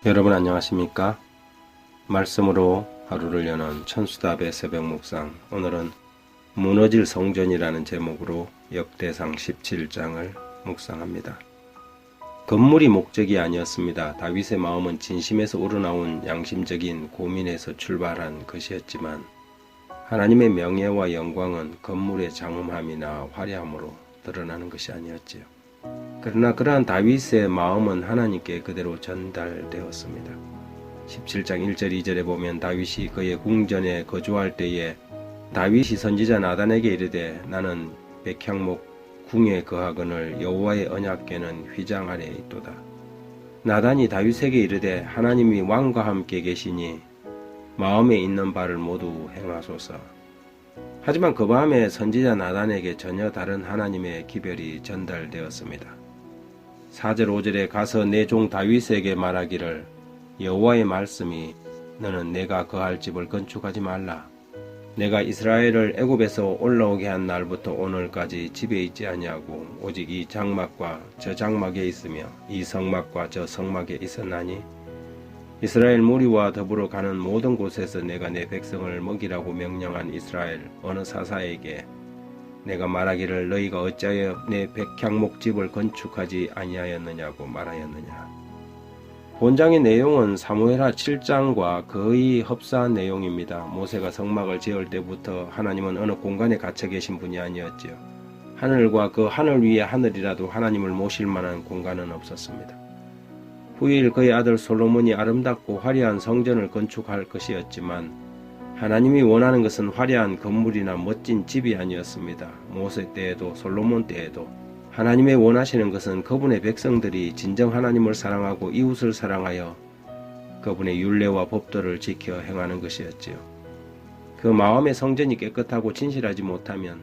여러분 안녕하십니까? 말씀으로 하루를 여는 천수답의 새벽 묵상. 오늘은 무너질 성전이라는 제목으로 역대상 17장을 묵상합니다. 건물이 목적이 아니었습니다. 다윗의 마음은 진심에서 우러나온 양심적인 고민에서 출발한 것이었지만 하나님의 명예와 영광은 건물의 장엄함이나 화려함으로 드러나는 것이 아니었지요. 그러나 그러한 다윗의 마음은 하나님께 그대로 전달되었습니다. 17장 1절 2절에 보면 다윗이 그의 궁전에 거주할 때에 다윗이 선지자 나단에게 이르되 나는 백향목 궁에 거하거늘 여호와의 언약궤는 휘장 아래에 있도다. 나단이 다윗에게 이르되 하나님이 왕과 함께 계시니 마음에 있는 바를 모두 행하소서. 하지만 그 밤에 선지자 나단에게 전혀 다른 하나님의 기별이 전달되었습니다. 4절 5절에 가서 내 종 다윗에게 말하기를 여호와의 말씀이 너는 내가 거할 집을 건축하지 말라. 내가 이스라엘을 애굽에서 올라오게 한 날부터 오늘까지 집에 있지 아니하고 오직 이 장막과 저 장막에 있으며 이 성막과 저 성막에 있었나니 이스라엘 무리와 더불어 가는 모든 곳에서 내가 내 백성을 먹이라고 명령한 이스라엘 어느 사사에게 내가 말하기를 너희가 어찌하여 내 백향목집을 건축하지 아니하였느냐고 말하였느냐. 본장의 내용은 사무엘하 7장과 거의 흡사한 내용입니다. 모세가 성막을 지을 때부터 하나님은 어느 공간에 갇혀 계신 분이 아니었지요. 하늘과 그 하늘 위에 하늘이라도 하나님을 모실 만한 공간은 없었습니다. 후일 그의 아들 솔로몬이 아름답고 화려한 성전을 건축할 것이었지만 하나님이 원하는 것은 화려한 건물이나 멋진 집이 아니었습니다. 모세 때에도 솔로몬 때에도 하나님의 원하시는 것은 그분의 백성들이 진정 하나님을 사랑하고 이웃을 사랑하여 그분의 율례와 법도를 지켜 행하는 것이었지요. 그 마음의 성전이 깨끗하고 진실하지 못하면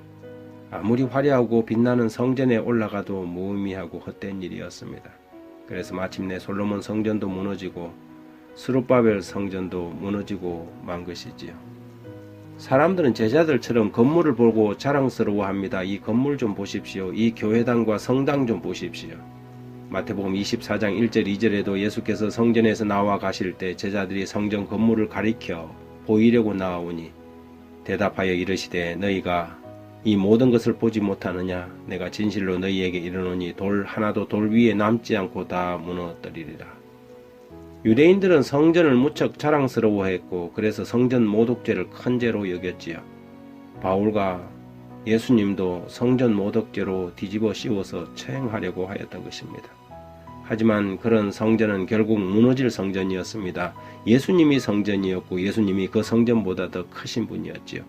아무리 화려하고 빛나는 성전에 올라가도 무의미하고 헛된 일이었습니다. 그래서 마침내 솔로몬 성전도 무너지고 스룹바벨 성전도 무너지고 만 것이지요. 사람들은 제자들처럼 건물을 보고 자랑스러워합니다. 이 건물 좀 보십시오. 이 교회당과 성당 좀 보십시오. 마태복음 24장 1절 2절에도 예수께서 성전에서 나와 가실 때 제자들이 성전 건물을 가리켜 보이려고 나아오니 대답하여 이르시되 너희가 이 모든 것을 보지 못하느냐? 내가 진실로 너희에게 이르노니 돌 하나도 돌 위에 남지 않고 다 무너뜨리리라. 유대인들은 성전을 무척 자랑스러워했고 그래서 성전 모독죄를 큰 죄로 여겼지요. 바울과 예수님도 성전 모독죄로 뒤집어 씌워서 처형하려고 하였던 것입니다. 하지만 그런 성전은 결국 무너질 성전이었습니다. 예수님이 성전이었고 예수님이 그 성전보다 더 크신 분이었지요.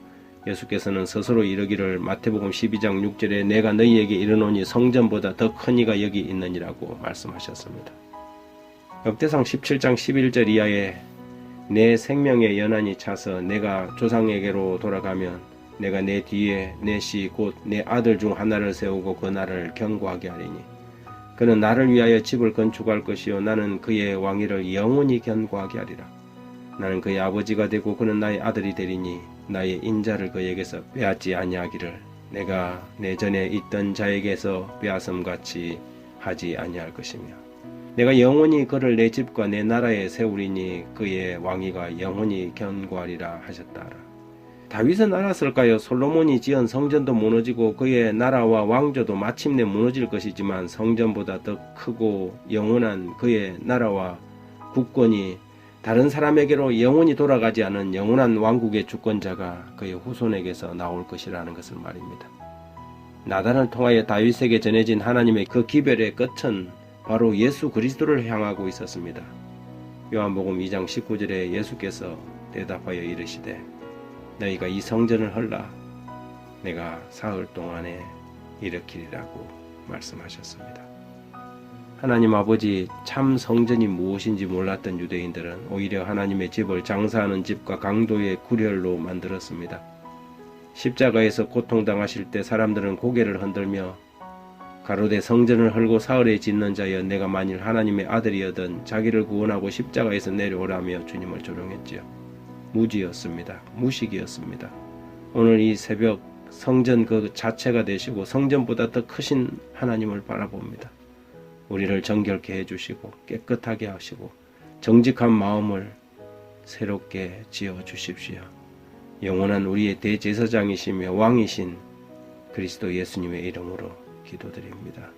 예수께서는 스스로 이르기를 마태복음 12장 6절에 내가 너희에게 이르노니 성전보다 더 큰 이가 여기 있느니라고 말씀하셨습니다. 역대상 17장 11절 이하에 내 생명의 연한이 차서 내가 조상에게로 돌아가면 내가 내 뒤에 내 씨 곧 내 아들 중 하나를 세우고 그 나라를 견고하게 하리니 그는 나를 위하여 집을 건축할 것이요 나는 그의 왕위를 영원히 견고하게 하리라. 나는 그의 아버지가 되고 그는 나의 아들이 되리니 나의 인자를 그에게서 빼앗지 아니하기를 내가 내 전에 있던 자에게서 빼앗음같이 하지 아니할 것이며 내가 영원히 그를 내 집과 내 나라에 세우리니 그의 왕위가 영원히 견고하리라 하셨다라. 다윗은 알았을까요? 솔로몬이 지은 성전도 무너지고 그의 나라와 왕조도 마침내 무너질 것이지만 성전보다 더 크고 영원한 그의 나라와 국권이 다른 사람에게로 영원히 돌아가지 않은 영원한 왕국의 주권자가 그의 후손에게서 나올 것이라는 것을 말입니다. 나단을 통하여 다윗에게 전해진 하나님의 그 기별의 끝은 바로 예수 그리스도를 향하고 있었습니다. 요한복음 2장 19절에 예수께서 대답하여 이르시되 너희가 이 성전을 헐라 내가 사흘 동안에 일으키리라고 말씀하셨습니다. 하나님 아버지 참 성전이 무엇인지 몰랐던 유대인들은 오히려 하나님의 집을 장사하는 집과 강도의 구렬로 만들었습니다. 십자가에서 고통당하실 때 사람들은 고개를 흔들며 가로되 성전을 헐고 사흘에 짓는 자여 내가 만일 하나님의 아들이여든 자기를 구원하고 십자가에서 내려오라며 주님을 조롱했지요. 무지였습니다. 무식이었습니다. 오늘 이 새벽 성전 그 자체가 되시고 성전보다 더 크신 하나님을 바라봅니다. 우리를 정결케 해주시고 깨끗하게 하시고 정직한 마음을 새롭게 지어 주십시오. 영원한 우리의 대제사장이시며 왕이신 그리스도 예수님의 이름으로 기도드립니다.